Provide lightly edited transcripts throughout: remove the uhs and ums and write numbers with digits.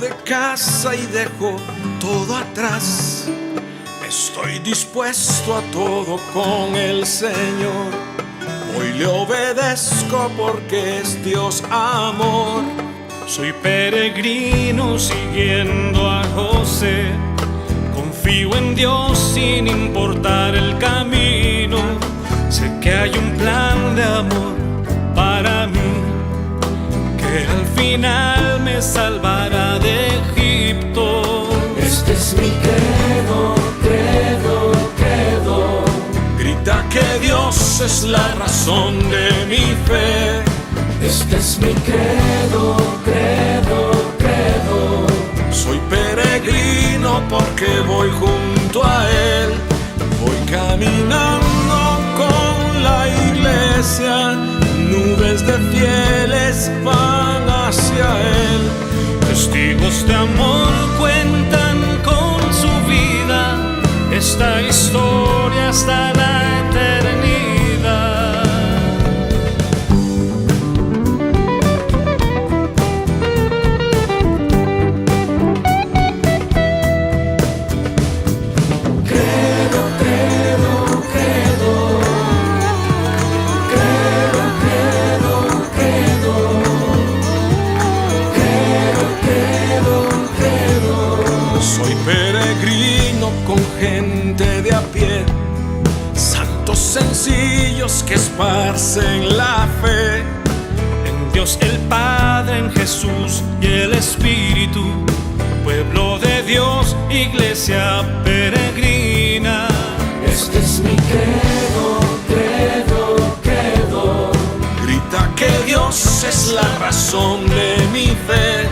de casa y dejo todo atrás. Estoy dispuesto a todo con el Señor. Hoy le obedezco porque es Dios amor. Soy peregrino siguiendo a José. Confío en Dios sin importar el camino. Sé que hay un plan de amor para mí, que al final me salvará de Egipto. Este es mi credo, credo, credo. Grita que Dios es la razón de mi fe. Este es mi credo, credo, credo. Soy peregrino porque voy junto a Él. Voy caminando con la iglesia. Nubes de fieles van hacia Él. Testigos de amor cuentan con su vida esta historia hasta la eternidad. Credo, credo, credo. Credo, credo, credo. Credo, credo, credo. Soy peregrino con gente de a pie, santos sencillos que esparcen la fe. En Dios el Padre, en Jesús y el Espíritu, pueblo de Dios, iglesia peregrina. Este es mi credo, credo, credo. Grita que Dios es la razón de mi fe.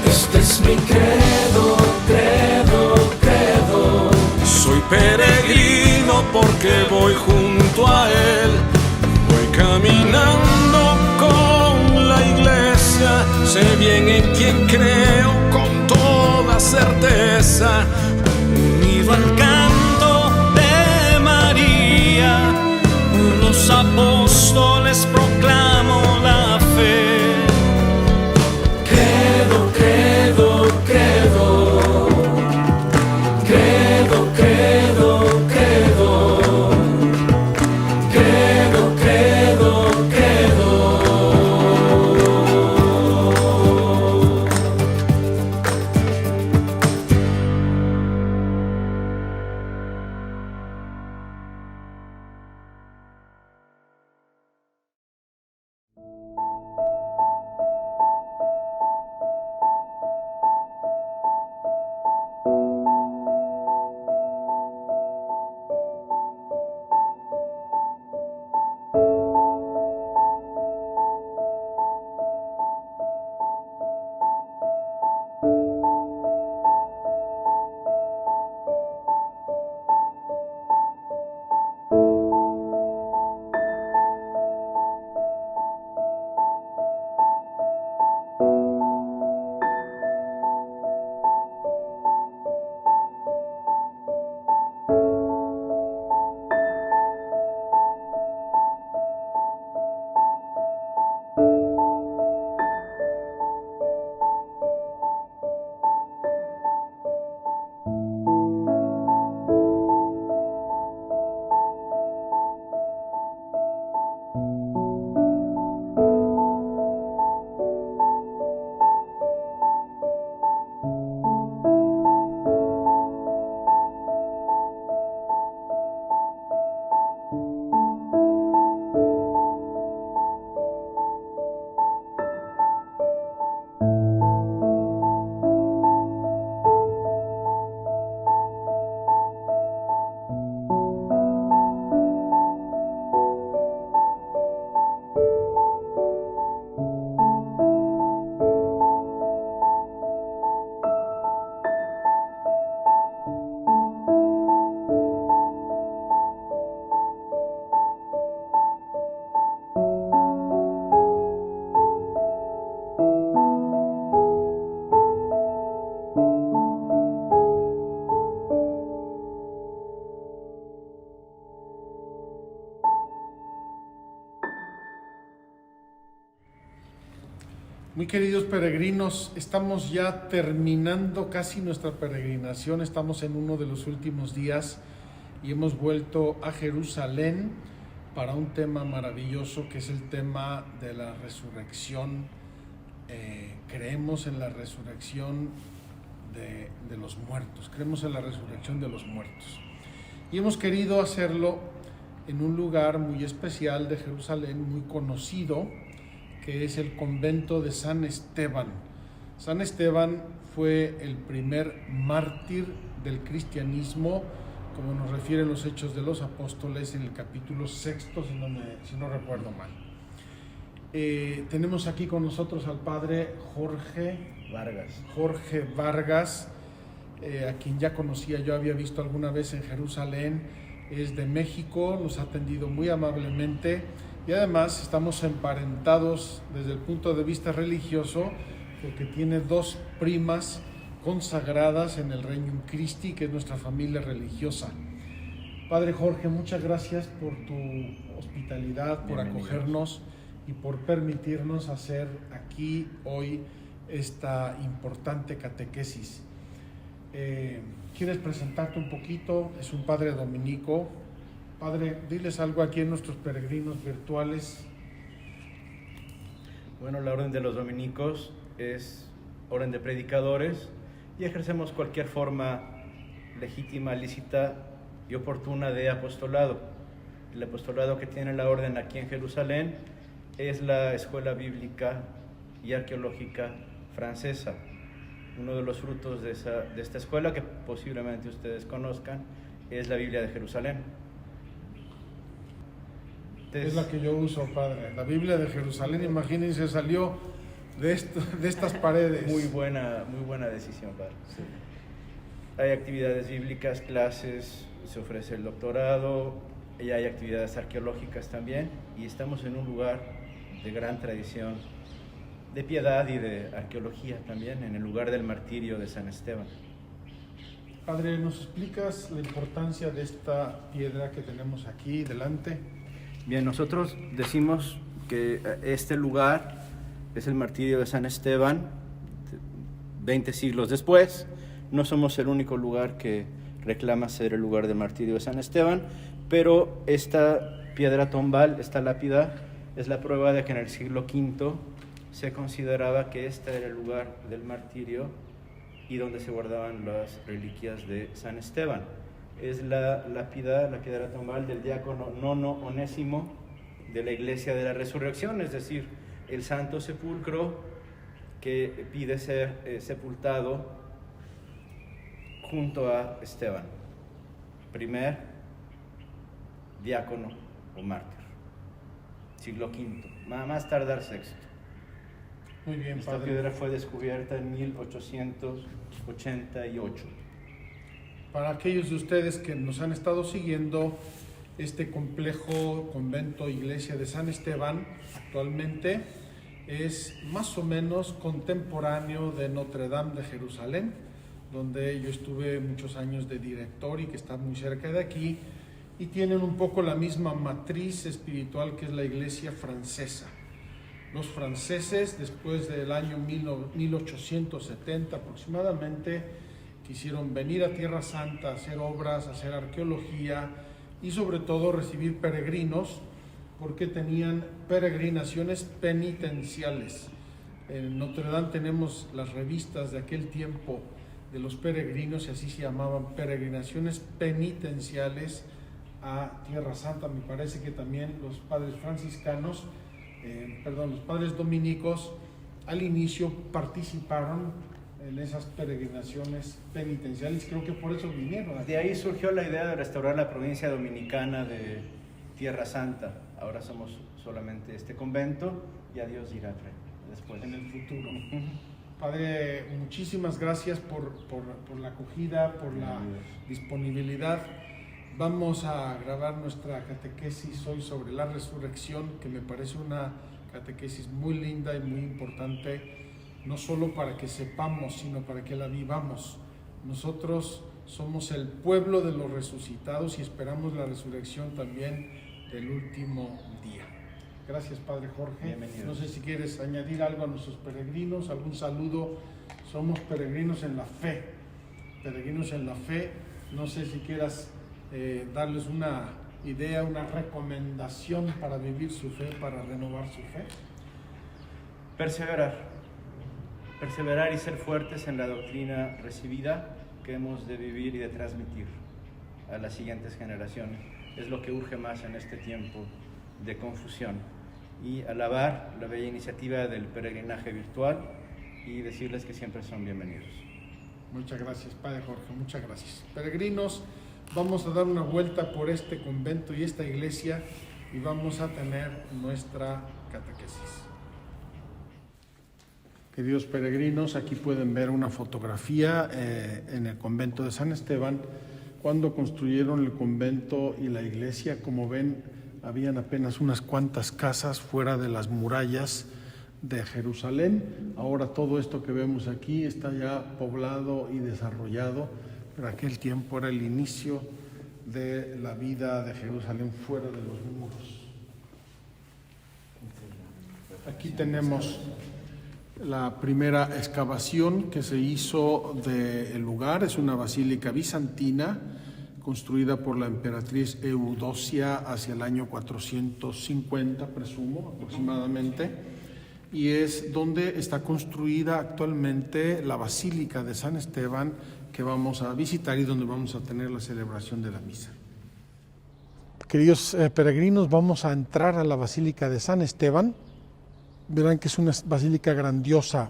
Este es mi credo, credo, credo. Soy peregrino porque voy junto a Él. Voy caminando con la iglesia. Sé bien en quién creo con toda certeza. Unido al canto de María, los apóstoles proclamo la fe. Credo, credo, credo. Credo, credo, credo. Credo, credo, credo. Muy queridos peregrinos, estamos ya terminando casi nuestra peregrinación, estamos en uno de los últimos días y hemos vuelto a Jerusalén para un tema maravilloso que es el tema de la resurrección. Creemos en la resurrección de los muertos, creemos en la resurrección de los muertos. Y hemos querido hacerlo en un lugar muy especial de Jerusalén, muy conocido, que es el convento de San Esteban. San Esteban fue el primer mártir del cristianismo, como nos refieren los Hechos de los Apóstoles en el capítulo 6, si no recuerdo mal. Tenemos aquí con nosotros al padre Jorge Vargas, a quien ya conocía, yo había visto alguna vez en Jerusalén. Es de México, nos ha atendido muy amablemente y además estamos emparentados desde el punto de vista religioso porque tiene 2 primas consagradas en el Regnum Christi, que es nuestra familia religiosa. Padre Jorge, muchas gracias por tu hospitalidad, por acogernos y por permitirnos hacer aquí hoy esta importante catequesis. ¿Quieres presentarte un poquito? Es un padre dominico. Padre, diles algo aquí a nuestros peregrinos virtuales. Bueno, la orden de los dominicos es orden de predicadores y ejercemos cualquier forma legítima, lícita y oportuna de apostolado. El apostolado que tiene la orden aquí en Jerusalén es la Escuela Bíblica y Arqueológica Francesa. Uno de los frutos de esta escuela, que posiblemente ustedes conozcan, es la Biblia de Jerusalén. Es la que yo uso, padre. La Biblia de Jerusalén, imagínense, salió de estas paredes. Muy buena decisión, padre. Sí. Hay actividades bíblicas, clases, se ofrece el doctorado, y hay actividades arqueológicas también, y estamos en un lugar de gran tradición de piedad y de arqueología también, en el lugar del martirio de San Esteban. Padre, ¿nos explicas la importancia de esta piedra que tenemos aquí delante? Bien, nosotros decimos que este lugar es el martirio de San Esteban, 20 siglos después. No somos el único lugar que reclama ser el lugar del martirio de San Esteban, pero esta piedra tombal, esta lápida, es la prueba de que en el siglo V se consideraba que este era el lugar del martirio y donde se guardaban las reliquias de San Esteban. Es la piedra tombal del diácono Nono Onésimo de la Iglesia de la Resurrección, es decir, el Santo Sepulcro que pide ser sepultado junto a Esteban, primer diácono o mártir, siglo V, más tardar sexto. Muy bien, Esta padre. piedra fue descubierta en 1888. Para aquellos de ustedes que nos han estado siguiendo, este complejo convento iglesia de San Esteban actualmente es más o menos contemporáneo de Notre Dame de Jerusalén, donde yo estuve muchos años de director y que está muy cerca de aquí, y tienen un poco la misma matriz espiritual que es la iglesia francesa. Los franceses, después del año 1870 aproximadamente, quisieron venir a Tierra Santa a hacer obras, a hacer arqueología y sobre todo recibir peregrinos, porque tenían peregrinaciones penitenciales. En Notre Dame tenemos las revistas de aquel tiempo de los peregrinos y así se llamaban, peregrinaciones penitenciales a Tierra Santa. Me parece que también los padres franciscanos, los padres dominicos al inicio participaron en esas peregrinaciones penitenciales, creo que por eso vinieron. De ahí surgió la idea de restaurar la provincia dominicana de Tierra Santa. Ahora somos solamente este convento y a Dios dirá después. En el futuro. Padre, muchísimas gracias por la acogida, por la disponibilidad. Vamos a grabar nuestra catequesis hoy sobre la resurrección, que me parece una catequesis muy linda y muy importante, no solo para que sepamos, sino para que la vivamos. Nosotros somos el pueblo de los resucitados y esperamos la resurrección también del último día. Gracias, Padre Jorge. Bienvenido. No sé si quieres añadir algo a nuestros peregrinos, algún saludo. Somos peregrinos en la fe. Peregrinos en la fe. No sé si quieras darles una idea, una recomendación para vivir su fe, para renovar su fe. Perseverar y ser fuertes en la doctrina recibida que hemos de vivir y de transmitir a las siguientes generaciones. Es lo que urge más en este tiempo de confusión. Y alabar la bella iniciativa del peregrinaje virtual y decirles que siempre son bienvenidos. Muchas gracias, Padre Jorge, muchas gracias. Peregrinos, vamos a dar una vuelta por este convento y esta iglesia y vamos a tener nuestra catequesis. Queridos peregrinos, aquí pueden ver una fotografía en el convento de San Esteban, cuando construyeron el convento y la iglesia. Como ven, habían apenas unas cuantas casas fuera de las murallas de Jerusalén. Ahora todo esto que vemos aquí está ya poblado y desarrollado, pero aquel tiempo era el inicio de la vida de Jerusalén fuera de los muros. Aquí tenemos la primera excavación que se hizo del lugar. Es una basílica bizantina construida por la emperatriz Eudocia hacia el año 450, presumo, aproximadamente, y es donde está construida actualmente la Basílica de San Esteban, que vamos a visitar y donde vamos a tener la celebración de la misa. Queridos peregrinos, vamos a entrar a la Basílica de San Esteban. Verán que es una basílica grandiosa.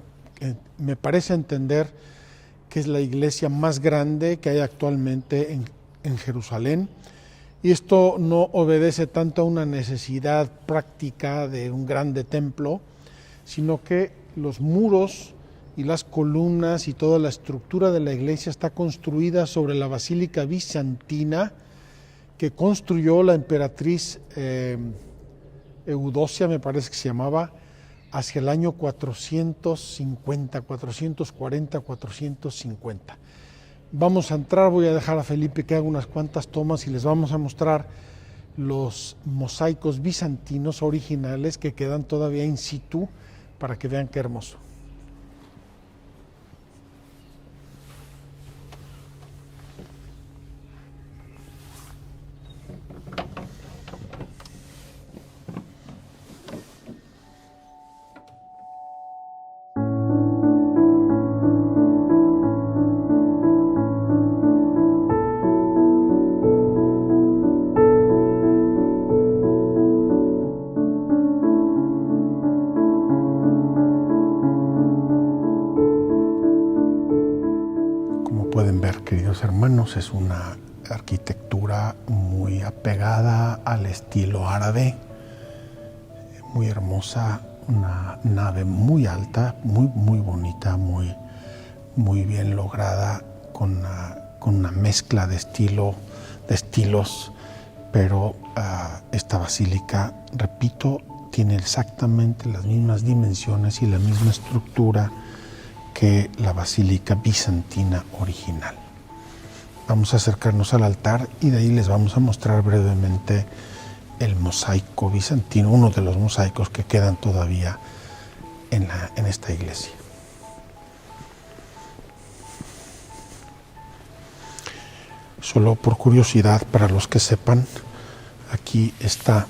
Me parece entender que es la iglesia más grande que hay actualmente en Jerusalén, y esto no obedece tanto a una necesidad práctica de un grande templo, sino que los muros y las columnas y toda la estructura de la iglesia está construida sobre la basílica bizantina que construyó la emperatriz Eudocia, me parece que se llamaba, hacia el año 440, 450. Vamos a entrar, voy a dejar a Felipe que haga unas cuantas tomas y les vamos a mostrar los mosaicos bizantinos originales que quedan todavía in situ para que vean qué hermoso. Pueden ver, queridos hermanos, es una arquitectura muy apegada al estilo árabe, muy hermosa, una nave muy alta, muy bonita, muy bien lograda, con una mezcla de estilos, pero esta basílica, repito, tiene exactamente las mismas dimensiones y la misma estructura que la basílica bizantina original. Vamos a acercarnos al altar y de ahí les vamos a mostrar brevemente el mosaico bizantino, uno de los mosaicos que quedan todavía en esta iglesia. Solo por curiosidad, para los que sepan, aquí está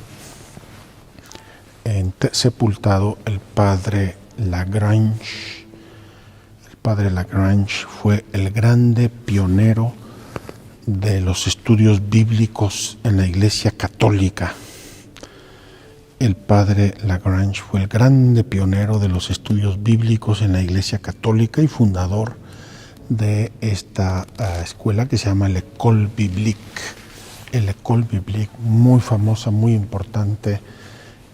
sepultado el padre Lagrange. Padre Lagrange fue el grande pionero de los estudios bíblicos en la Iglesia Católica. El padre Lagrange fue el grande pionero de los estudios bíblicos en la Iglesia Católica y fundador de esta escuela que se llama l'École Biblique. L'École Biblique, muy famosa, muy importante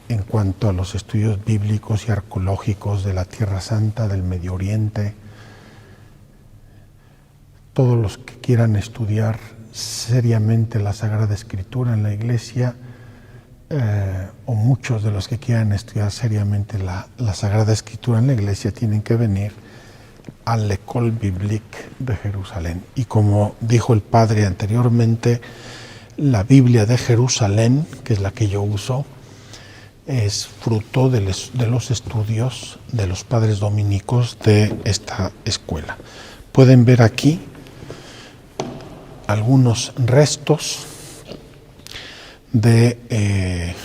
en cuanto a los estudios bíblicos y arqueológicos de la Tierra Santa, del Medio Oriente. Todos los que quieran estudiar seriamente la Sagrada Escritura en la Iglesia, o muchos de los que quieran estudiar seriamente la Sagrada Escritura en la Iglesia, tienen que venir a l'École Biblique de Jerusalén. Y como dijo el padre anteriormente, la Biblia de Jerusalén, que es la que yo uso, es fruto de los estudios de los padres dominicos de esta escuela. Pueden ver aquí algunos restos de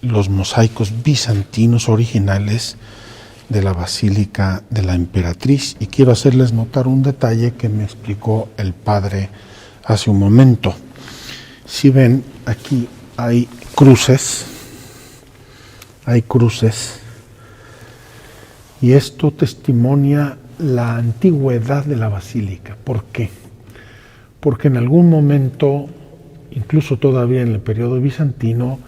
los mosaicos bizantinos originales de la Basílica de la Emperatriz, y quiero hacerles notar un detalle que me explicó el padre hace un momento. Si ven, aquí hay cruces, y esto testimonia la antigüedad de la basílica. ¿Por qué? Porque en algún momento, incluso todavía en el periodo bizantino,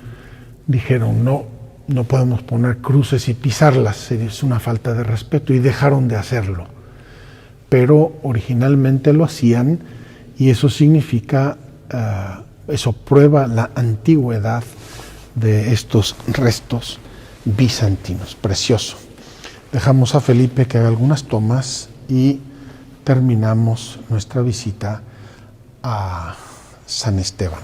dijeron no podemos poner cruces y pisarlas, es una falta de respeto, y dejaron de hacerlo. Pero originalmente lo hacían, y eso significa, eso prueba la antigüedad de estos restos bizantinos. Precioso. Dejamos a Felipe que haga algunas tomas y terminamos nuestra visita a San Esteban.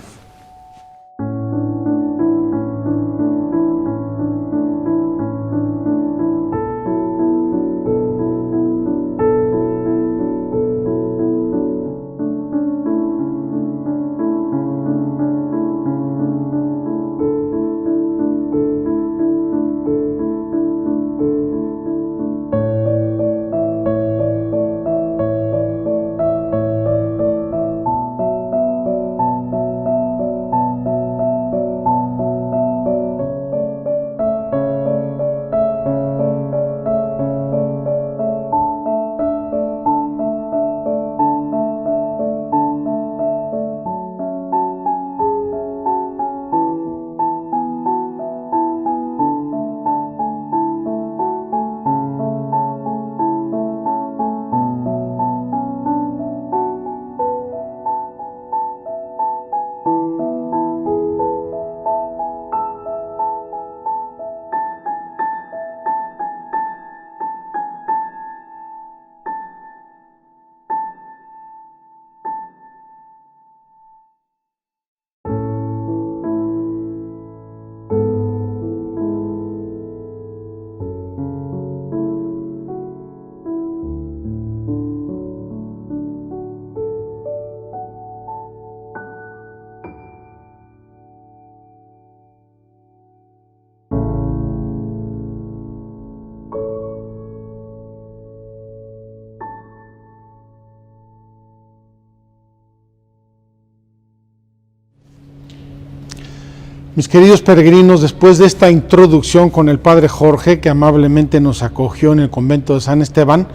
Mis queridos peregrinos, después de esta introducción con el Padre Jorge, que amablemente nos acogió en el convento de San Esteban,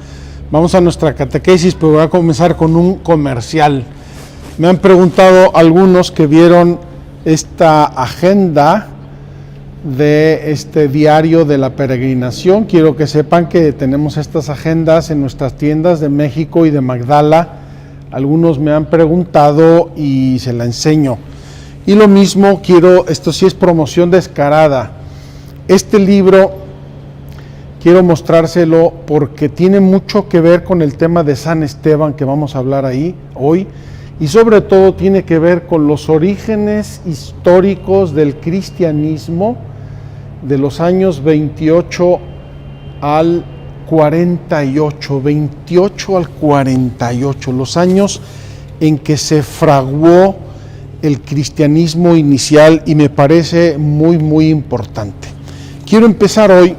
vamos a nuestra catequesis, pero voy a comenzar con un comercial. Me han preguntado algunos que vieron esta agenda de este diario de la peregrinación. Quiero que sepan que tenemos estas agendas en nuestras tiendas de México y de Magdala. Algunos me han preguntado y se la enseño. Y lo mismo esto sí es promoción descarada. Este libro quiero mostrárselo porque tiene mucho que ver con el tema de San Esteban que vamos a hablar ahí hoy, y sobre todo tiene que ver con los orígenes históricos del cristianismo de los años 28 al 48, los años en que se fraguó el cristianismo inicial, y me parece muy, muy importante. Quiero empezar hoy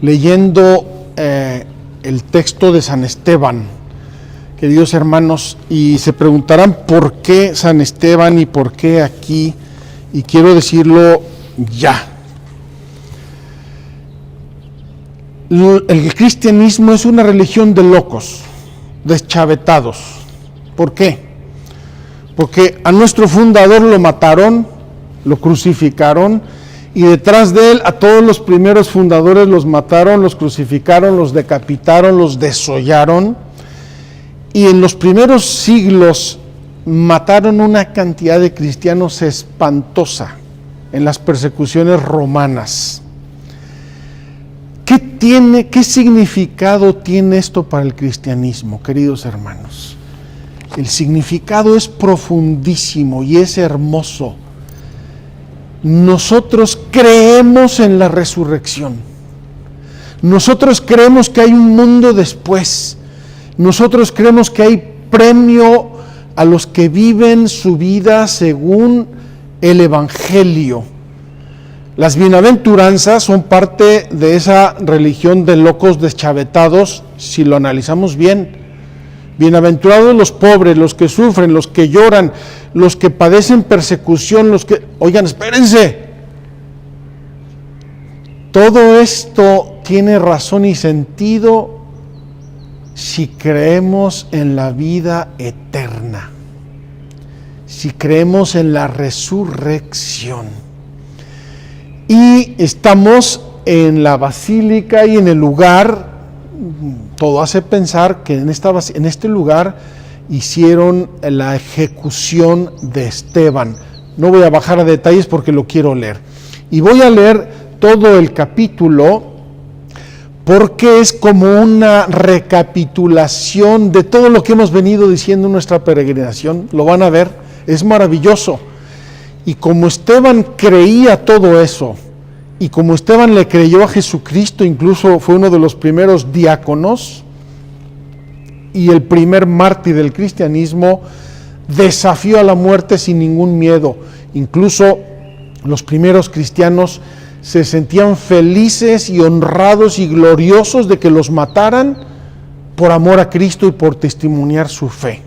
leyendo el texto de San Esteban, queridos hermanos, y se preguntarán por qué San Esteban y por qué aquí, y quiero decirlo ya. El cristianismo es una religión de locos, deschavetados. ¿Por qué? Porque a nuestro fundador lo mataron, lo crucificaron, y detrás de él a todos los primeros fundadores los mataron, los crucificaron, los decapitaron, los desollaron, y en los primeros siglos mataron una cantidad de cristianos espantosa en las persecuciones romanas. ¿Qué significado tiene esto para el cristianismo, queridos hermanos? El significado es profundísimo y es hermoso. nosotros creemos en la resurrección. Nosotros creemos que hay un mundo después. Nosotros creemos que hay premio a los que viven su vida según el Evangelio. Las bienaventuranzas son parte de esa religión de locos deschavetados, si lo analizamos bien. Bienaventurados los pobres, los que sufren, los que lloran, los que padecen persecución, los que... Oigan, espérense. Todo esto tiene razón y sentido si creemos en la vida eterna, si creemos en la resurrección. Y estamos en la basílica y en el lugar, todo hace pensar que en este lugar hicieron la ejecución de Esteban. No voy a bajar a detalles porque lo quiero leer. Y voy a leer todo el capítulo porque es como una recapitulación de todo lo que hemos venido diciendo en nuestra peregrinación. Lo van a ver, es maravilloso. Y como Esteban creía todo eso, y como Esteban le creyó a Jesucristo, incluso fue uno de los primeros diáconos y el primer mártir del cristianismo, desafió a la muerte sin ningún miedo. Incluso los primeros cristianos se sentían felices y honrados y gloriosos de que los mataran por amor a Cristo y por testimoniar su fe.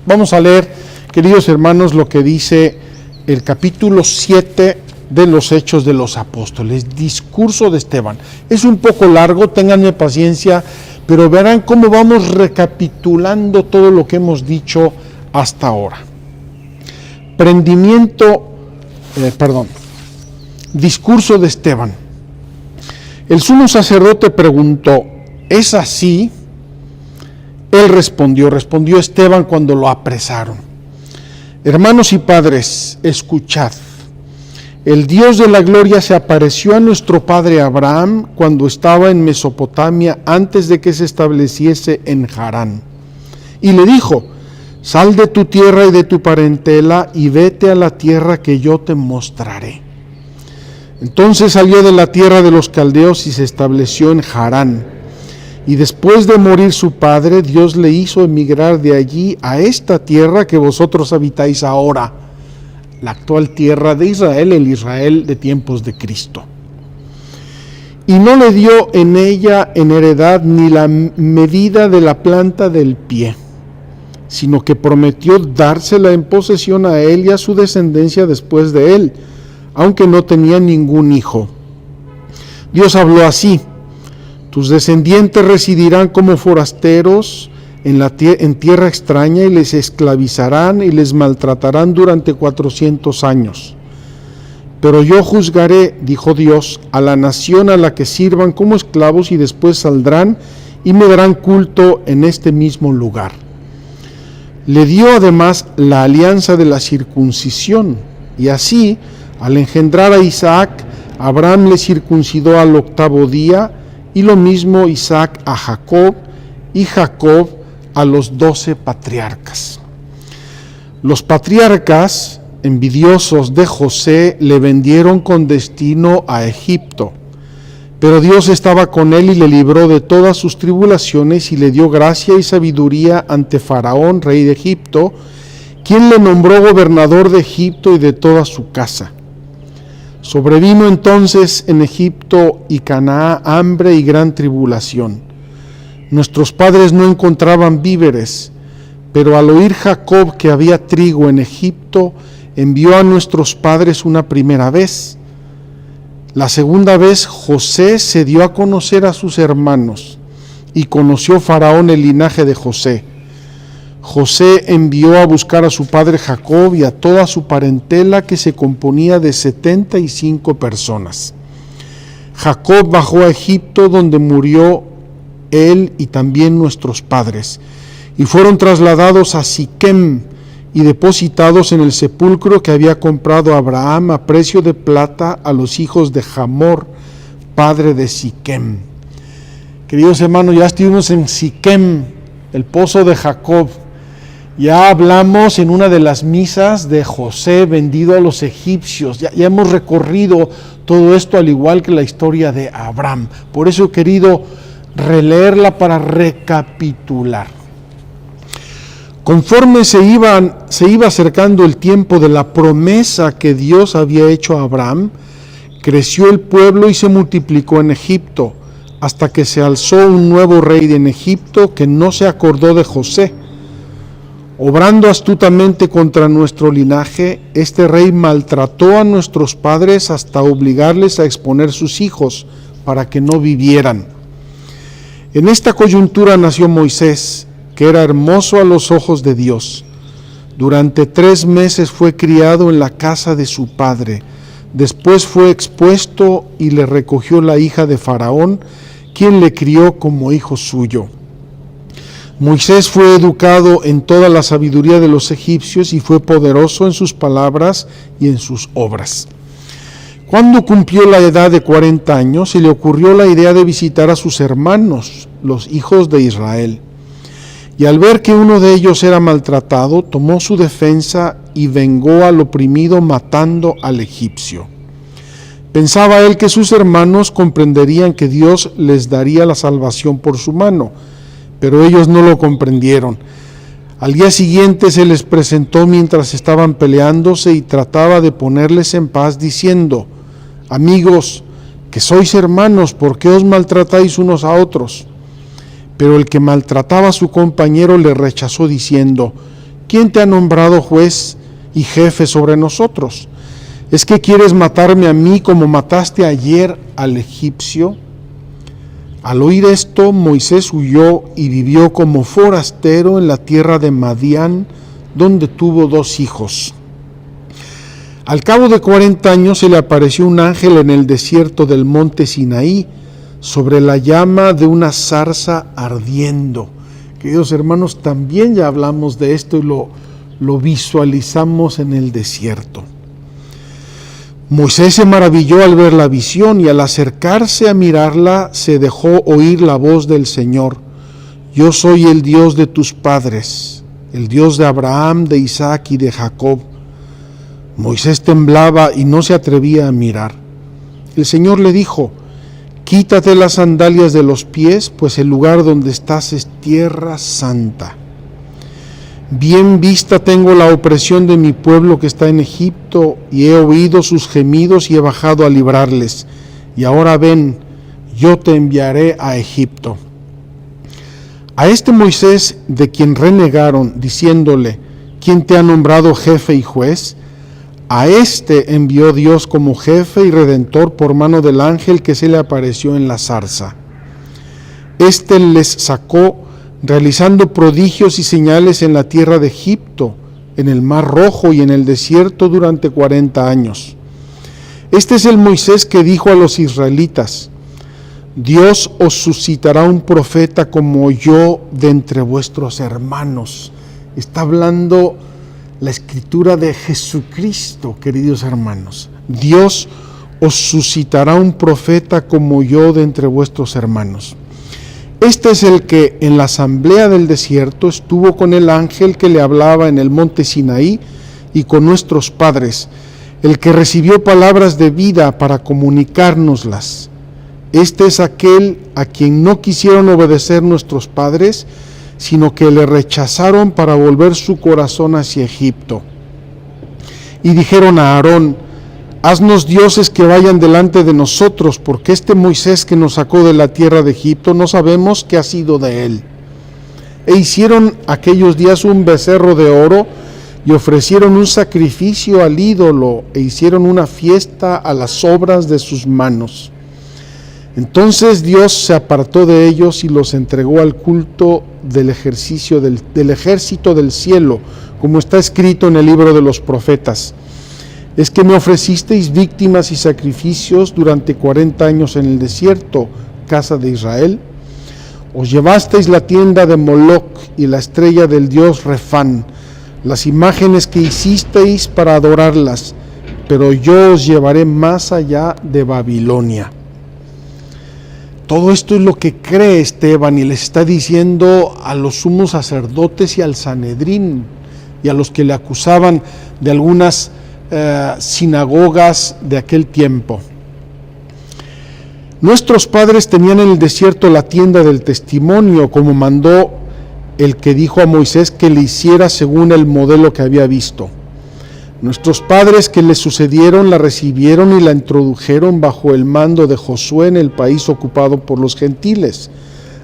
Vamos a leer, queridos hermanos, lo que dice el capítulo 7 de los Hechos de los Apóstoles, discurso de Esteban. Es un poco largo, ténganme paciencia, pero verán cómo vamos recapitulando todo lo que hemos dicho hasta ahora. Discurso de Esteban. El sumo sacerdote preguntó: ¿es así? Él respondió Esteban cuando lo apresaron: hermanos y padres, escuchad. El Dios de la gloria se apareció a nuestro padre Abraham cuando estaba en Mesopotamia antes de que se estableciese en Harán. Y le dijo: sal de tu tierra y de tu parentela y vete a la tierra que yo te mostraré. Entonces salió de la tierra de los caldeos y se estableció en Harán. Y después de morir su padre, Dios le hizo emigrar de allí a esta tierra que vosotros habitáis ahora, la actual tierra de Israel, el Israel de tiempos de Cristo. Y no le dio en ella en heredad ni la medida de la planta del pie, sino que prometió dársela en posesión a él y a su descendencia después de él, aunque no tenía ningún hijo. Dios habló así: tus descendientes residirán como forasteros en tierra extraña y les esclavizarán y les maltratarán durante 400 años. Pero yo juzgaré, dijo Dios, a la nación a la que sirvan como esclavos y después saldrán y me darán culto en este mismo lugar. Le dio además la alianza de la circuncisión, y así, al engendrar a Isaac, Abraham le circuncidó al 8º día, y lo mismo Isaac a Jacob, y Jacob a los 12 patriarcas. Los patriarcas, envidiosos de José, le vendieron con destino a Egipto, pero Dios estaba con él y le libró de todas sus tribulaciones y le dio gracia y sabiduría ante Faraón, rey de Egipto, quien le nombró gobernador de Egipto y de toda su casa. Sobrevino entonces en Egipto y Canaán hambre y gran tribulación. Nuestros padres no encontraban víveres, pero al oír Jacob que había trigo en Egipto, envió a nuestros padres una primera vez. La segunda vez José se dio a conocer a sus hermanos, y conoció Faraón el linaje de José. José envió a buscar a su padre Jacob y a toda su parentela, que se componía de 75 personas. Jacob bajó a Egipto, donde murió él y también nuestros padres, y fueron trasladados a Siquem y depositados en el sepulcro que había comprado Abraham a precio de plata a los hijos de Hamor, padre de Siquem. Queridos hermanos, ya estuvimos en Siquem, el pozo de Jacob. Ya hablamos en una de las misas de José vendido a los egipcios. Ya hemos recorrido todo esto, al igual que la historia de Abraham. Por eso he querido releerla para recapitular. Conforme se iba acercando el tiempo de la promesa que Dios había hecho a Abraham, creció el pueblo y se multiplicó en Egipto, hasta que se alzó un nuevo rey en Egipto que no se acordó de José. Obrando astutamente contra nuestro linaje, este rey maltrató a nuestros padres hasta obligarles a exponer sus hijos para que no vivieran. En esta coyuntura nació Moisés, que era hermoso a los ojos de Dios. Durante 3 meses fue criado en la casa de su padre. Después fue expuesto y le recogió la hija de Faraón, quien le crió como hijo suyo. Moisés fue educado en toda la sabiduría de los egipcios y fue poderoso en sus palabras y en sus obras. Cuando cumplió la edad de 40 años, se le ocurrió la idea de visitar a sus hermanos, los hijos de Israel. Y al ver que uno de ellos era maltratado, tomó su defensa y vengó al oprimido matando al egipcio. Pensaba él que sus hermanos comprenderían que Dios les daría la salvación por su mano, pero ellos no lo comprendieron. Al día siguiente se les presentó mientras estaban peleándose y trataba de ponerles en paz diciendo: amigos, que sois hermanos, ¿por qué os maltratáis unos a otros? Pero el que maltrataba a su compañero le rechazó diciendo: ¿quién te ha nombrado juez y jefe sobre nosotros? ¿Es que quieres matarme a mí como mataste ayer al egipcio? Al oír esto, Moisés huyó y vivió como forastero en la tierra de Madián, donde tuvo 2 hijos. Al cabo de 40 años se le apareció un ángel en el desierto del monte Sinaí, sobre la llama de una zarza ardiendo. Queridos hermanos, también ya hablamos de esto y lo visualizamos en el desierto. Moisés se maravilló al ver la visión y al acercarse a mirarla se dejó oír la voz del Señor: yo soy el Dios de tus padres, el Dios de Abraham, de Isaac y de Jacob. Moisés temblaba y no se atrevía a mirar. El Señor le dijo: quítate las sandalias de los pies, pues el lugar donde estás es tierra santa. Bien vista tengo la opresión de mi pueblo que está en Egipto, y he oído sus gemidos y he bajado a librarles. Y ahora ven, yo te enviaré a Egipto. A este Moisés, de quien renegaron, diciéndole: ¿quién te ha nombrado jefe y juez? A este envió Dios como jefe y redentor por mano del ángel que se le apareció en la zarza. Este les sacó realizando prodigios y señales en la tierra de Egipto, en el Mar Rojo y en el desierto durante 40 años. Este es el Moisés que dijo a los israelitas: Dios os suscitará un profeta como yo de entre vuestros hermanos. Está hablando la escritura de Jesucristo, queridos hermanos. Dios os suscitará un profeta como yo de entre vuestros hermanos. Este es el que en la asamblea del desierto estuvo con el ángel que le hablaba en el monte Sinaí y con nuestros padres, el que recibió palabras de vida para comunicárnoslas. Este es aquel a quien no quisieron obedecer nuestros padres, sino que le rechazaron para volver su corazón hacia Egipto. Y dijeron a Aarón: haznos dioses que vayan delante de nosotros, porque este Moisés que nos sacó de la tierra de Egipto no sabemos qué ha sido de él. E hicieron aquellos días un becerro de oro y ofrecieron un sacrificio al ídolo e hicieron una fiesta a las obras de sus manos. Entonces Dios se apartó de ellos y los entregó al culto del ejército del cielo, como está escrito en el libro de los profetas. Es que me ofrecisteis víctimas y sacrificios durante 40 años en el desierto, casa de Israel. Os llevasteis la tienda de Moloc y la estrella del dios Refán, las imágenes que hicisteis para adorarlas, pero yo os llevaré más allá de Babilonia. Todo esto es lo que cree Esteban y les está diciendo a los sumos sacerdotes y al Sanedrín y a los que le acusaban de algunas sinagogas de aquel tiempo. Nuestros padres tenían en el desierto la tienda del testimonio, como mandó el que dijo a Moisés que le hiciera según el modelo que había visto. Nuestros padres que le sucedieron la recibieron y la introdujeron bajo el mando de Josué en el país ocupado por los gentiles,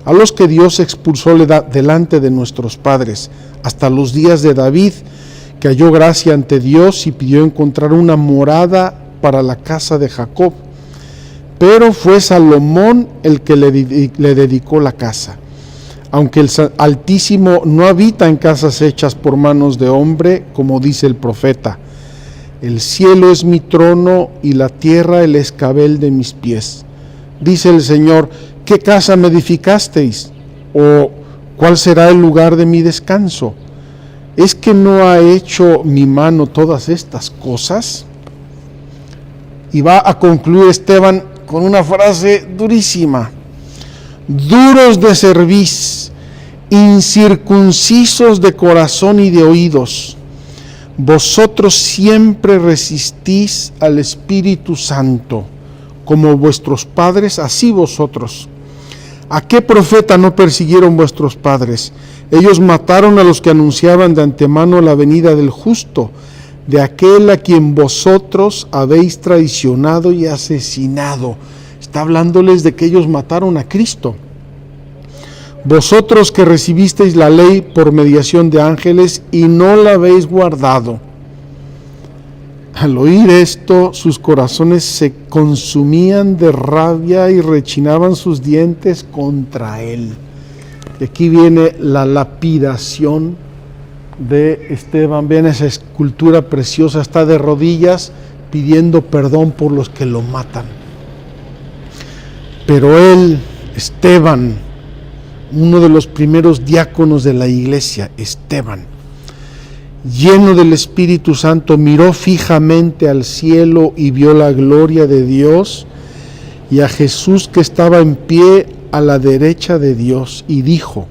a los que Dios expulsó delante de nuestros padres, hasta los días de David, que halló gracia ante Dios y pidió encontrar una morada para la casa de Jacob. Pero fue Salomón el que le dedicó la casa. Aunque el Altísimo no habita en casas hechas por manos de hombre, como dice el profeta: el cielo es mi trono y la tierra el escabel de mis pies. Dice el Señor: ¿qué casa me edificasteis? ¿O cuál será el lugar de mi descanso? ¿Es que no ha hecho mi mano todas estas cosas? Y va a concluir Esteban con una frase durísima: duros de cerviz, incircuncisos de corazón y de oídos, vosotros siempre resistís al Espíritu Santo, como vuestros padres, así vosotros. ¿A qué profeta no persiguieron vuestros padres? Ellos mataron a los que anunciaban de antemano la venida del justo, de aquel a quien vosotros habéis traicionado y asesinado. Está hablándoles de que ellos mataron a Cristo. Vosotros que recibisteis la ley por mediación de ángeles y no la habéis guardado. Al oír esto, sus corazones se consumían de rabia y rechinaban sus dientes contra él. Y aquí viene la lapidación de Esteban. Vean esa escultura preciosa, está de rodillas pidiendo perdón por los que lo matan. Pero él, Esteban, uno de los primeros diáconos de la iglesia, Esteban, lleno del Espíritu Santo, miró fijamente al cielo y vio la gloria de Dios y a Jesús que estaba en pie a la derecha de Dios, y dijo: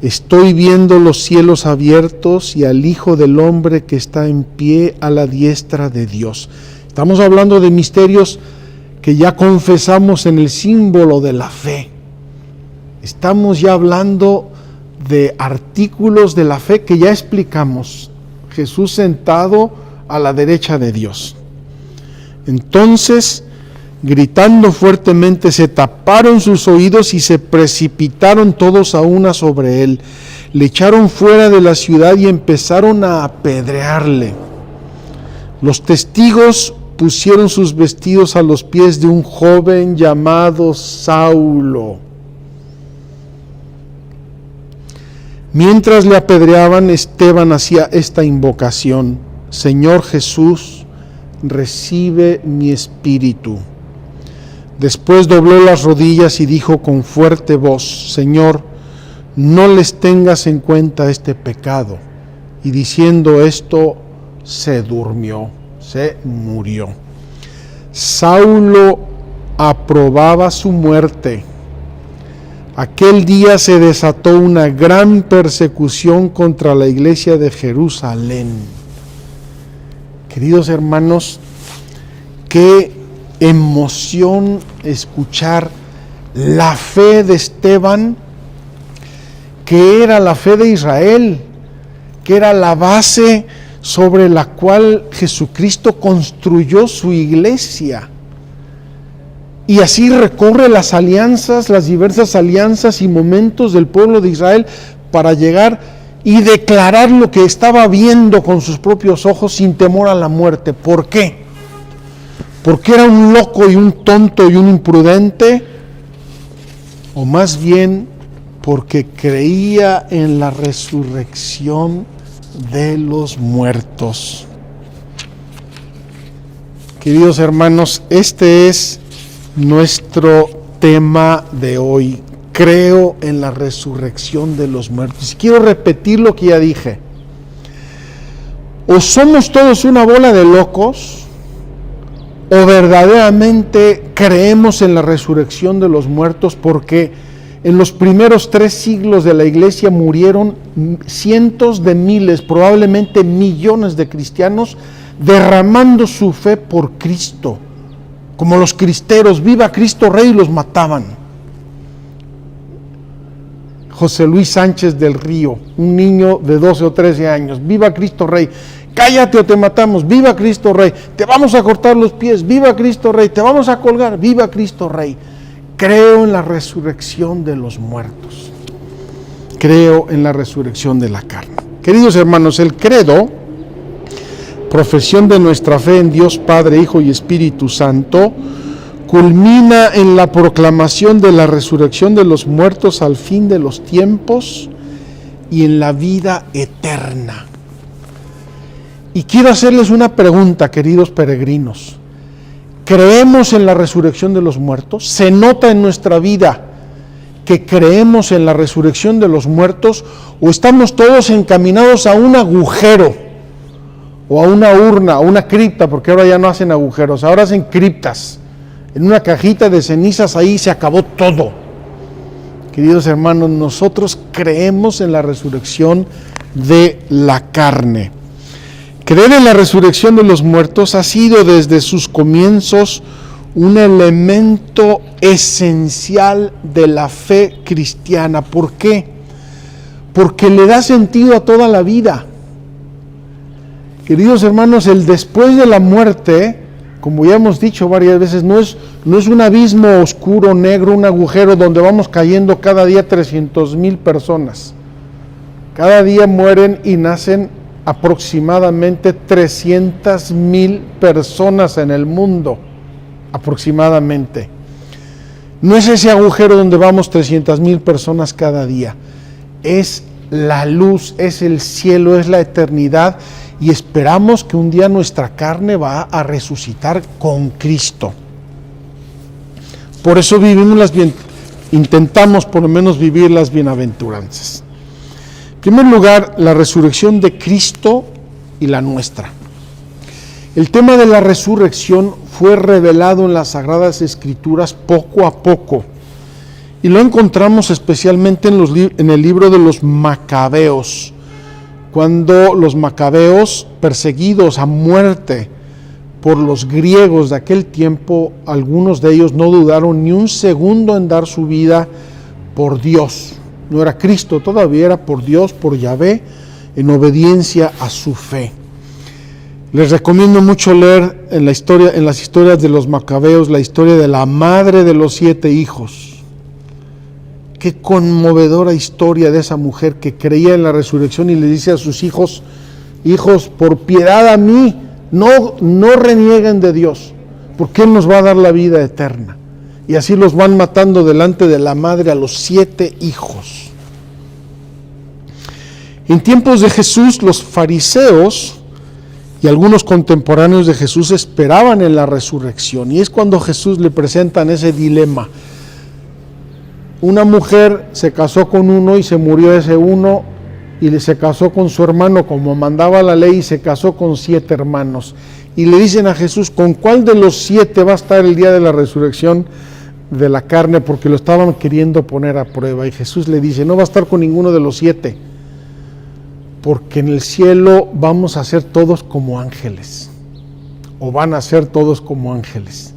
estoy viendo los cielos abiertos y al Hijo del Hombre que está en pie a la diestra de Dios. Estamos hablando de misterios que ya confesamos en el símbolo de la fe. Estamos ya hablando de artículos de la fe que ya explicamos. Jesús sentado a la derecha de Dios. Entonces, gritando fuertemente, se taparon sus oídos y se precipitaron todos a una sobre él. Le echaron fuera de la ciudad y empezaron a apedrearle. Los testigos pusieron sus vestidos a los pies de un joven llamado Saulo. Mientras le apedreaban, Esteban hacía esta invocación: Señor Jesús, recibe mi espíritu. Después dobló las rodillas y dijo con fuerte voz: Señor, no les tengas en cuenta este pecado. Y diciendo esto, se durmió, se murió. Saulo aprobaba su muerte. Aquel día se desató una gran persecución contra la iglesia de Jerusalén. Queridos hermanos, qué emoción escuchar la fe de Esteban, que era la fe de Israel, que era la base sobre la cual Jesucristo construyó su iglesia. Y así recorre las alianzas, las diversas alianzas y momentos del pueblo de Israel para llegar y declarar lo que estaba viendo con sus propios ojos sin temor a la muerte. ¿Por qué? ¿Porque era un loco y un tonto y un imprudente? O más bien porque creía en la resurrección de los muertos. Queridos hermanos, este es nuestro tema de hoy. Creo en la resurrección de los muertos. Y quiero repetir lo que ya dije. O somos todos una bola de locos, o verdaderamente creemos en la resurrección de los muertos, porque en los primeros 3 siglos de la iglesia murieron cientos de miles, probablemente millones de cristianos, derramando su fe por Cristo, como los cristeros, viva Cristo Rey, los mataban. José Luis Sánchez del Río, un niño de 12 o 13 años, viva Cristo Rey, cállate o te matamos, viva Cristo Rey, te vamos a cortar los pies, viva Cristo Rey, te vamos a colgar, viva Cristo Rey. Creo en la resurrección de los muertos, creo en la resurrección de la carne. Queridos hermanos, el credo, profesión de nuestra fe en Dios Padre, Hijo y Espíritu Santo, culmina en la proclamación de la resurrección de los muertos al fin de los tiempos y en la vida eterna. Y quiero hacerles una pregunta, queridos peregrinos. ¿Creemos en la resurrección de los muertos? ¿Se nota en nuestra vida que creemos en la resurrección de los muertos, o estamos todos encaminados a un agujero o a una urna, a una cripta, porque ahora ya no hacen agujeros, ahora hacen criptas? En una cajita de cenizas, ahí se acabó todo. Queridos hermanos, nosotros creemos en la resurrección de la carne. Creer en la resurrección de los muertos ha sido desde sus comienzos un elemento esencial de la fe cristiana. ¿Por qué? Porque le da sentido a toda la vida. Queridos hermanos, el después de la muerte, como ya hemos dicho varias veces, no es un abismo oscuro, negro, un agujero donde vamos cayendo cada día 300,000 personas. Cada día mueren y nacen aproximadamente 300,000 personas en el mundo, aproximadamente. No es ese agujero donde vamos 300,000 personas cada día, es la luz, es el cielo, es la eternidad, y esperamos que un día nuestra carne va a resucitar con Cristo. Por eso intentamos por lo menos vivir las bienaventuranzas. En primer lugar, la resurrección de Cristo y la nuestra. El tema de la resurrección fue revelado en las Sagradas Escrituras poco a poco, y lo encontramos especialmente en el libro de los Macabeos, cuando los macabeos, perseguidos a muerte por los griegos de aquel tiempo, algunos de ellos no dudaron ni un segundo en dar su vida por Dios. No era Cristo todavía, era por Dios, por Yahvé, en obediencia a su fe. Les recomiendo mucho leer en las historias de los macabeos, la historia de la madre de los 7 hijos. Qué conmovedora historia de esa mujer que creía en la resurrección y le dice a sus hijos: hijos, por piedad a mí, no renieguen de Dios, porque Él nos va a dar la vida eterna. Y así los van matando delante de la madre a los 7 hijos. En tiempos de Jesús, los fariseos y algunos contemporáneos de Jesús esperaban en la resurrección, y es cuando Jesús le presentan ese dilema. Una mujer se casó con uno y se murió ese uno, y se casó con su hermano como mandaba la ley, y se casó con 7 hermanos. Y le dicen a Jesús: ¿con cuál de los 7 va a estar el día de la resurrección de la carne? Porque lo estaban queriendo poner a prueba. Y Jesús le dice: no va a estar con ninguno de los 7, porque en el cielo vamos a ser todos como ángeles, o van a ser todos como ángeles.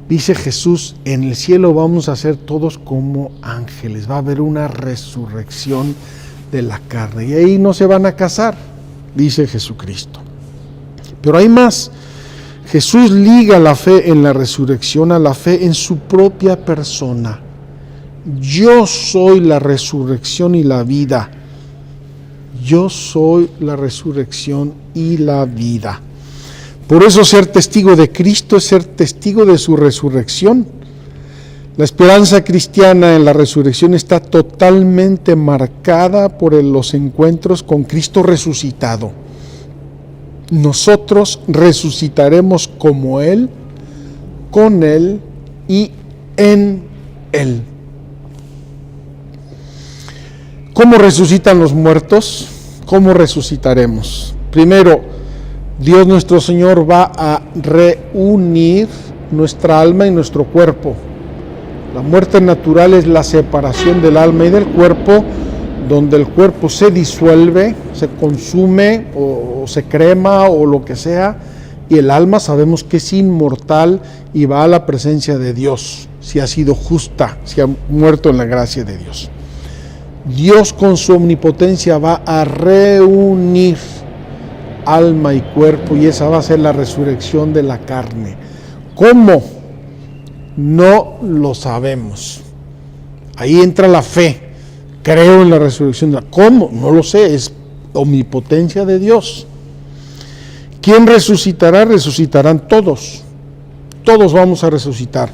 Dice Jesús: en el cielo vamos a ser todos como ángeles, va a haber una resurrección de la carne, y ahí no se van a casar, dice Jesucristo. Pero hay más. Jesús liga la fe en la resurrección a la fe en su propia persona. Yo soy la resurrección y la vida. Yo soy la resurrección y la vida. Por eso ser testigo de Cristo es ser testigo de su resurrección. La esperanza cristiana en la resurrección está totalmente marcada por los encuentros con Cristo resucitado. Nosotros resucitaremos como Él, con Él y en Él. ¿Cómo resucitan los muertos? ¿Cómo resucitaremos? Primero, Dios nuestro Señor va a reunir nuestra alma y nuestro cuerpo. La muerte natural es la separación del alma y del cuerpo, donde el cuerpo se disuelve, se consume o se crema o lo que sea, y el alma sabemos que es inmortal y va a la presencia de Dios, si ha sido justa, si ha muerto en la gracia de Dios. Dios con su omnipotencia va a reunir alma y cuerpo, y esa va a ser la resurrección de la carne. ¿Cómo? No lo sabemos. Ahí entra la fe. Creo en la resurrección de la... ¿Cómo? No lo sé, es omnipotencia de Dios. ¿Quién resucitará? Resucitarán todos. Todos vamos a resucitar.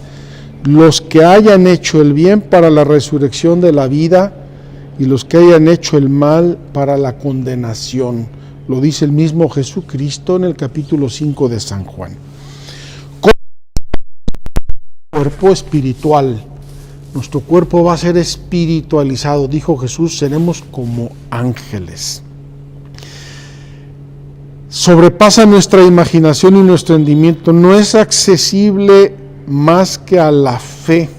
Los que hayan hecho el bien para la resurrección de la vida y los que hayan hecho el mal para la condenación. Lo dice el mismo Jesucristo en el capítulo 5 de San Juan. Cuerpo espiritual. Nuestro cuerpo va a ser espiritualizado. Dijo Jesús, seremos como ángeles. Sobrepasa nuestra imaginación y nuestro entendimiento. No es accesible más que a la fe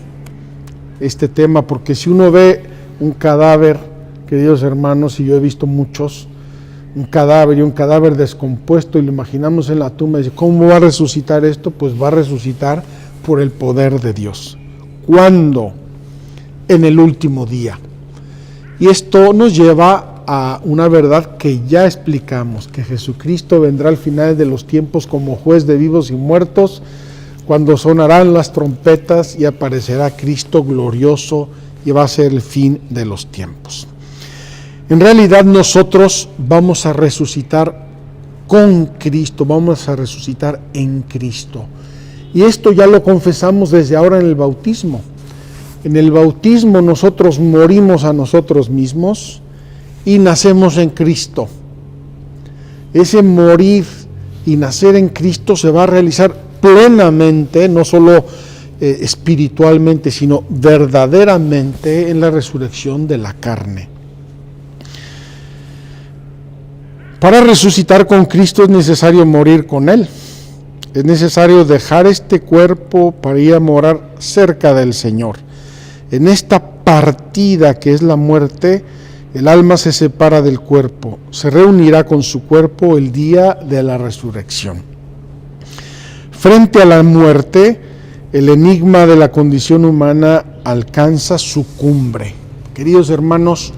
este tema, porque si uno ve un cadáver, queridos hermanos, y yo he visto muchos, un cadáver descompuesto, y lo imaginamos en la tumba, y dice, ¿cómo va a resucitar esto? Pues va a resucitar por el poder de Dios. ¿Cuándo? En el último día. Y esto nos lleva a una verdad que ya explicamos, que Jesucristo vendrá al final de los tiempos como juez de vivos y muertos, cuando sonarán las trompetas y aparecerá Cristo glorioso, y va a ser el fin de los tiempos. En realidad nosotros vamos a resucitar con Cristo, vamos a resucitar en Cristo. Y esto ya lo confesamos desde ahora en el bautismo. En el bautismo nosotros morimos a nosotros mismos y nacemos en Cristo. Ese morir y nacer en Cristo se va a realizar plenamente, no solo espiritualmente, sino verdaderamente en la resurrección de la carne. Para resucitar con Cristo es necesario morir con Él. Es necesario dejar este cuerpo para ir a morar cerca del Señor. En esta partida que es la muerte, el alma se separa del cuerpo, se reunirá con su cuerpo el día de la resurrección. Frente a la muerte, el enigma de la condición humana alcanza su cumbre. Queridos hermanos,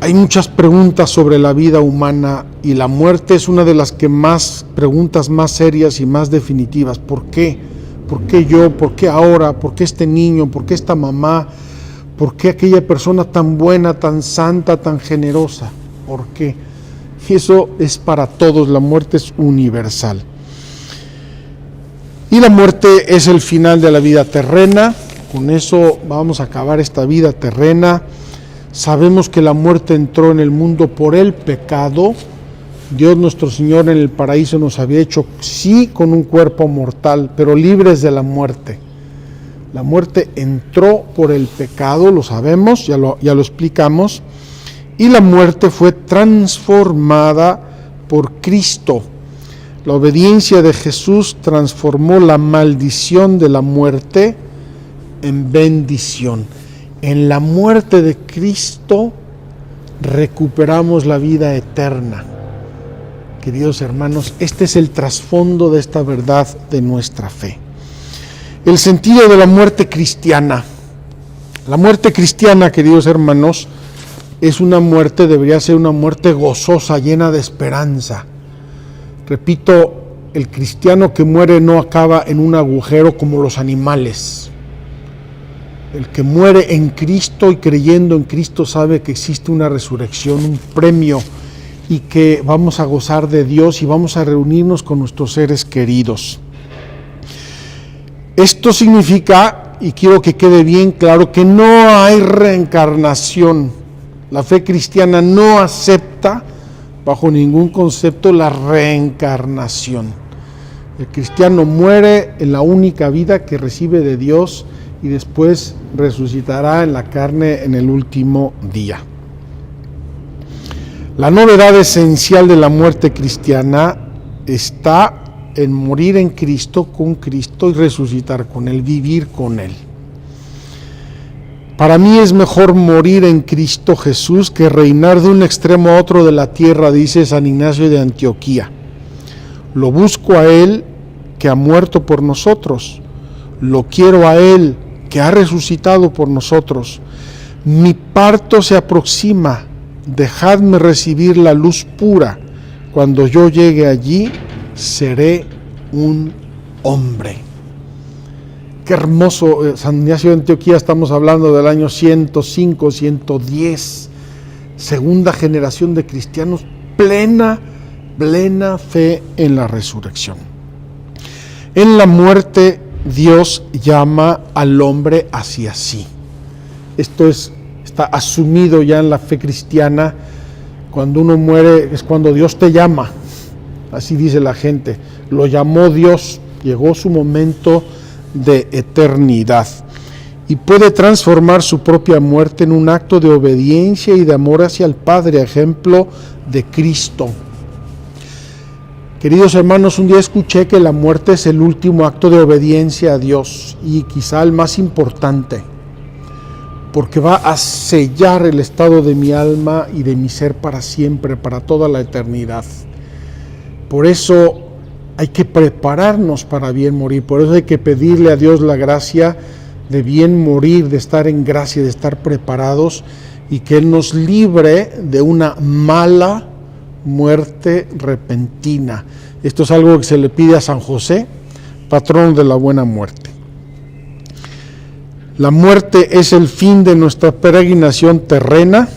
hay muchas preguntas sobre la vida humana y la muerte es una de las preguntas más serias y más definitivas. ¿Por qué? ¿Por qué yo? ¿Por qué ahora? ¿Por qué este niño? ¿Por qué esta mamá? ¿Por qué aquella persona tan buena, tan santa, tan generosa? ¿Por qué? Y eso es para todos, la muerte es universal. Y la muerte es el final de la vida terrena. Con eso vamos a acabar esta vida terrena. Sabemos que la muerte entró en el mundo por el pecado. Dios nuestro Señor en el paraíso nos había hecho, sí, con un cuerpo mortal, pero libres de la muerte. La muerte entró por el pecado, lo sabemos, ya lo explicamos, y la muerte fue transformada por Cristo. La obediencia de Jesús transformó la maldición de la muerte en bendición. En la muerte de Cristo recuperamos la vida eterna. Queridos hermanos, este es el trasfondo de esta verdad de nuestra fe. El sentido de la muerte cristiana. La muerte cristiana, queridos hermanos, es una muerte, debería ser una muerte gozosa, llena de esperanza. Repito, el cristiano que muere no acaba en un agujero como los animales. El que muere en Cristo y creyendo en Cristo sabe que existe una resurrección, un premio, y que vamos a gozar de Dios y vamos a reunirnos con nuestros seres queridos. Esto significa, y quiero que quede bien claro, que no hay reencarnación. La fe cristiana no acepta bajo ningún concepto la reencarnación. El cristiano muere en la única vida que recibe de Dios y después resucitará en la carne en el último día. La novedad esencial de la muerte cristiana está en morir en Cristo, con Cristo, y resucitar con Él, vivir con Él. Para mí es mejor morir en Cristo Jesús que reinar de un extremo a otro de la tierra, dice San Ignacio de Antioquía. Lo busco a Él que ha muerto por nosotros, lo quiero a Él que ha resucitado por nosotros. Mi parto se aproxima, dejadme recibir la luz pura. Cuando yo llegue allí, seré un hombre. Qué hermoso, San Ignacio de Antioquía, estamos hablando del año 105, 110, segunda generación de cristianos, plena fe en la resurrección. En la muerte, Dios llama al hombre hacia sí. Esto está asumido ya en la fe cristiana. Cuando uno muere es cuando Dios te llama, así dice la gente. Lo llamó Dios, llegó su momento de eternidad y puede transformar su propia muerte en un acto de obediencia y de amor hacia el Padre, ejemplo de Cristo. Queridos hermanos, un día escuché que la muerte es el último acto de obediencia a Dios y quizá el más importante, porque va a sellar el estado de mi alma y de mi ser para siempre, para toda la eternidad. Por eso hay que prepararnos para bien morir, por eso hay que pedirle a Dios la gracia de bien morir, de estar en gracia, de estar preparados, y que Él nos libre de una mala muerte repentina. Esto es algo que se le pide a San José, patrón de la buena muerte. La muerte es el fin de nuestra peregrinación terrena,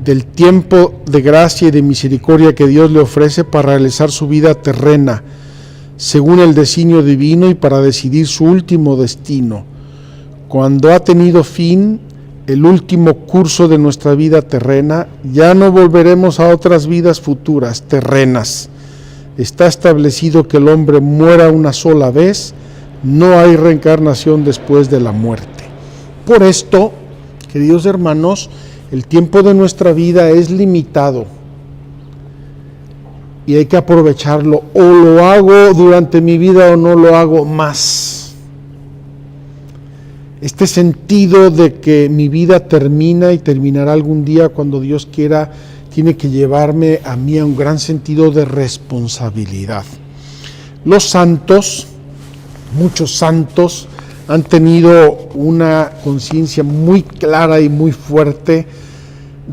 del tiempo de gracia y de misericordia que Dios le ofrece para realizar su vida terrena, según el designio divino, y para decidir su último destino. Cuando ha tenido fin el último curso de nuestra vida terrena, ya no volveremos a otras vidas futuras, terrenas. Está establecido que el hombre muera una sola vez, no hay reencarnación después de la muerte. Por esto, queridos hermanos, el tiempo de nuestra vida es limitado y hay que aprovecharlo. O lo hago durante mi vida o no lo hago más. Este sentido de que mi vida termina y terminará algún día cuando Dios quiera, tiene que llevarme a mí a un gran sentido de responsabilidad. Los santos, muchos santos, han tenido una conciencia muy clara y muy fuerte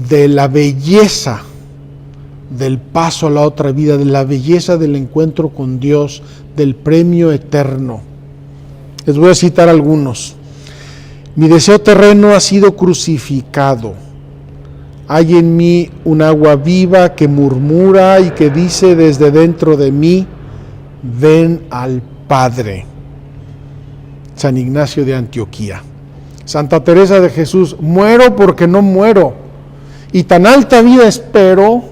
de la belleza del paso a la otra vida, de la belleza del encuentro con Dios, del premio eterno. Les voy a citar algunos. Mi deseo terreno ha sido crucificado. Hay en mí un agua viva que murmura y que dice desde dentro de mí, ven al Padre. San Ignacio de Antioquía. Santa Teresa de Jesús, muero porque no muero, y tan alta vida espero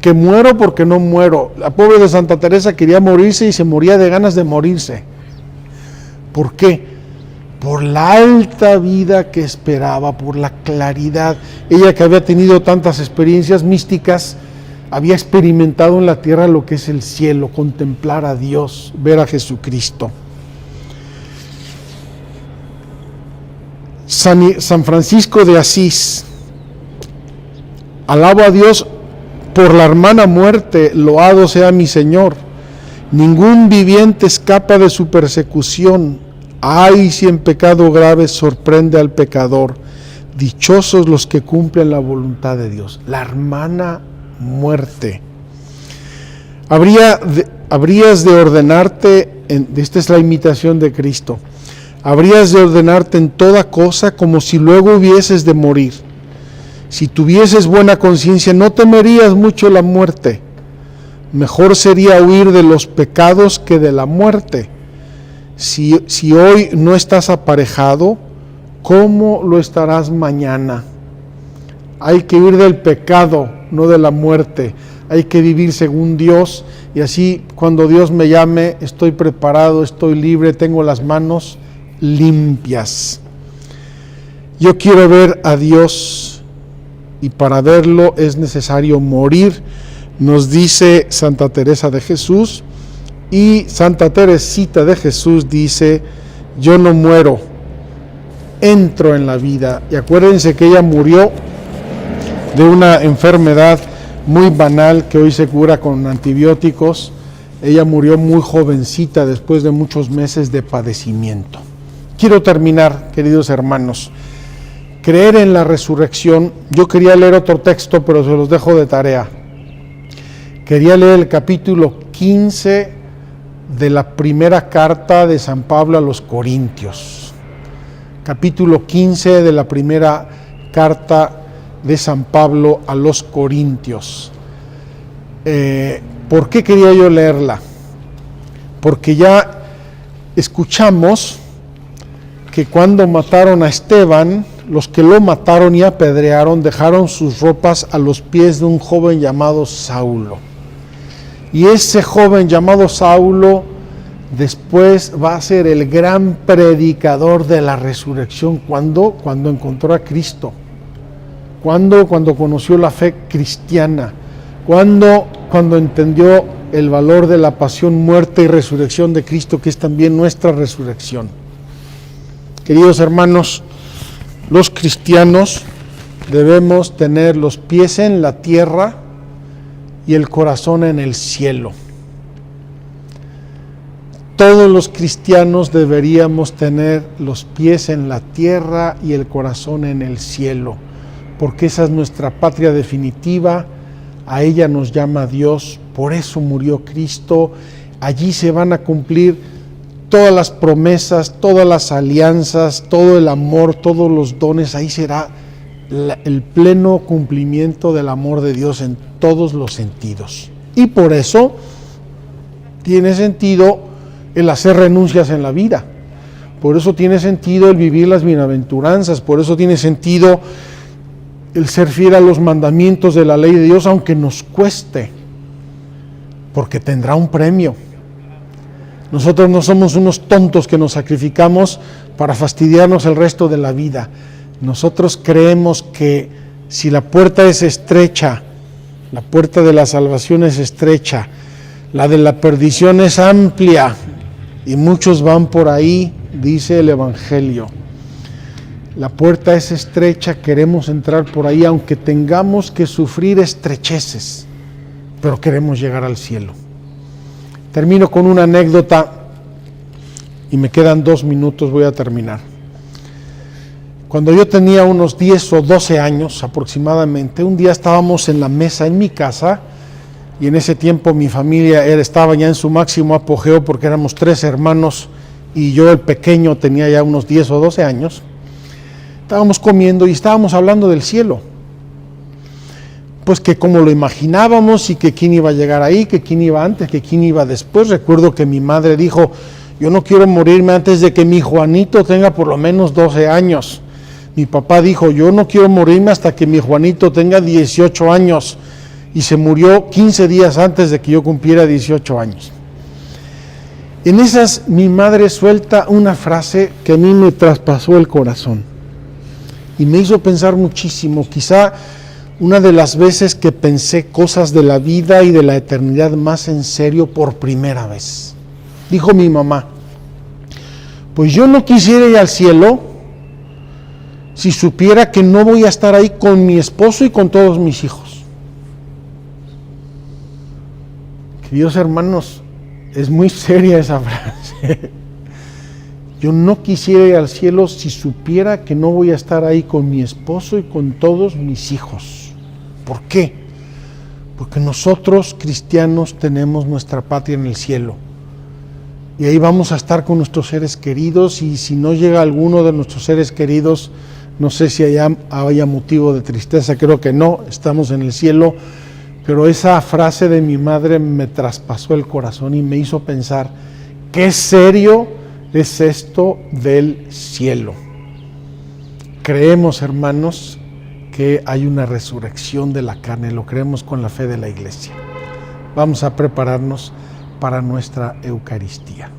que muero porque no muero. La pobre de Santa Teresa quería morirse y se moría de ganas de morirse. ¿Por qué? Por la alta vida que esperaba, por la claridad. Ella, que había tenido tantas experiencias místicas, había experimentado en la tierra lo que es el cielo, contemplar a Dios, ver a Jesucristo. San Francisco de Asís, alabo a Dios por la hermana muerte, loado sea mi Señor. Ningún viviente escapa de su persecución. Ay, si en pecado grave sorprende al pecador. Dichosos los que cumplen la voluntad de Dios. La hermana muerte. Habrías de ordenarte, esta es la imitación de Cristo, habrías de ordenarte en toda cosa como si luego hubieses de morir. Si tuvieses buena conciencia, no temerías mucho la muerte. Mejor sería huir de los pecados que de la muerte. Si hoy no estás aparejado, ¿cómo lo estarás mañana? Hay que huir del pecado, no de la muerte. Hay que vivir según Dios, y así cuando Dios me llame, estoy preparado, estoy libre, tengo las manos limpias. Yo quiero ver a Dios y para verlo es necesario morir, nos dice Santa Teresa de Jesús, y Santa Teresita de Jesús dice: yo no muero, entro en la vida. Y acuérdense que ella murió de una enfermedad muy banal que hoy se cura con antibióticos. Ella murió muy jovencita después de muchos meses de padecimiento. Quiero terminar, queridos hermanos. Creer en la resurrección. Yo quería leer otro texto, pero se los dejo de tarea. Quería leer el capítulo 15 de la primera carta de San Pablo a los Corintios. Capítulo 15 de la primera carta de San Pablo a los Corintios. ¿Por qué quería yo leerla? Porque ya escuchamos que cuando mataron a Esteban, los que lo mataron y apedrearon dejaron sus ropas a los pies de un joven llamado Saulo. Y ese joven llamado Saulo después va a ser el gran predicador de la resurrección. ¿Cuándo? Cuando encontró a Cristo. ¿Cuándo? Cuando conoció la fe cristiana. ¿Cuándo? Cuando entendió el valor de la pasión, muerte y resurrección de Cristo, que es también nuestra resurrección. Queridos hermanos, los cristianos debemos tener los pies en la tierra y el corazón en el cielo. Todos los cristianos deberíamos tener los pies en la tierra y el corazón en el cielo, porque esa es nuestra patria definitiva, a ella nos llama Dios, por eso murió Cristo. Allí se van a cumplir todas las promesas, todas las alianzas, todo el amor, todos los dones. Ahí será el pleno cumplimiento del amor de Dios en todos los sentidos. Y por eso tiene sentido el hacer renuncias en la vida. Por eso tiene sentido el vivir las bienaventuranzas. Por eso tiene sentido el ser fiel a los mandamientos de la ley de Dios, aunque nos cueste, porque tendrá un premio. Nosotros no somos unos tontos que nos sacrificamos para fastidiarnos el resto de la vida. Nosotros creemos que si la puerta es estrecha, la puerta de la salvación es estrecha, la de la perdición es amplia y muchos van por ahí, dice el Evangelio. La puerta es estrecha, queremos entrar por ahí, aunque tengamos que sufrir estrecheces, pero queremos llegar al cielo. Termino con una anécdota y me quedan 2 minutos, voy a terminar. Cuando yo tenía unos 10 o 12 años aproximadamente, un día estábamos en la mesa en mi casa y en ese tiempo mi familia estaba ya en su máximo apogeo porque éramos 3 hermanos y yo el pequeño tenía ya unos 10 o 12 años. Estábamos comiendo y estábamos hablando del cielo. Pues que como lo imaginábamos y que quién iba a llegar ahí, que quién iba antes, que quién iba después. Recuerdo que mi madre dijo: yo no quiero morirme antes de que mi Juanito tenga por lo menos 12 años. Mi papá dijo: yo no quiero morirme hasta que mi Juanito tenga 18 años. Y se murió 15 días antes de que yo cumpliera 18 años. En esas mi madre suelta una frase que a mí me traspasó el corazón y me hizo pensar muchísimo. Quizá una de las veces que pensé cosas de la vida y de la eternidad más en serio por primera vez. Dijo mi mamá: pues yo no quisiera ir al cielo si supiera que no voy a estar ahí con mi esposo y con todos mis hijos. Queridos hermanos, es muy seria esa frase. Yo no quisiera ir al cielo si supiera que no voy a estar ahí con mi esposo y con todos mis hijos. ¿Por qué? Porque nosotros cristianos tenemos nuestra patria en el cielo. Y ahí vamos a estar con nuestros seres queridos, y si no llega alguno de nuestros seres queridos, no sé si haya motivo de tristeza, creo que no, estamos en el cielo. Pero esa frase de mi madre me traspasó el corazón y me hizo pensar: qué serio es esto del cielo. Creemos, hermanos, que hay una resurrección de la carne, lo creemos con la fe de la Iglesia. Vamos a prepararnos para nuestra Eucaristía.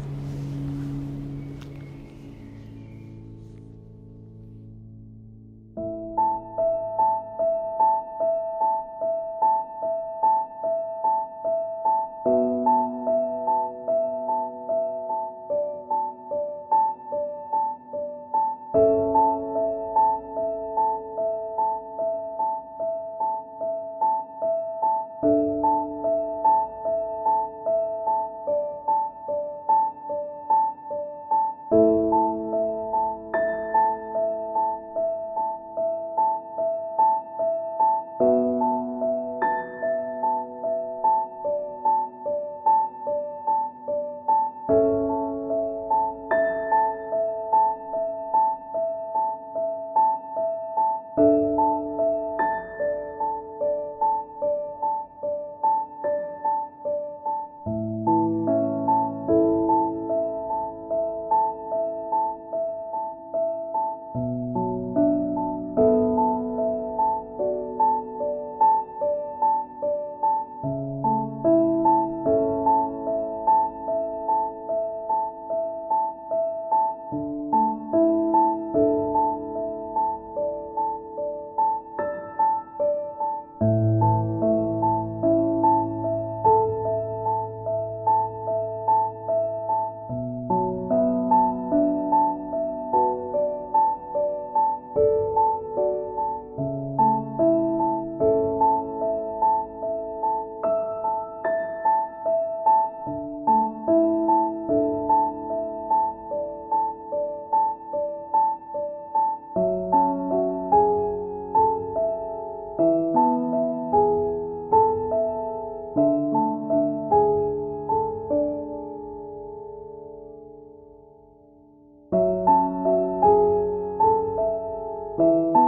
Thank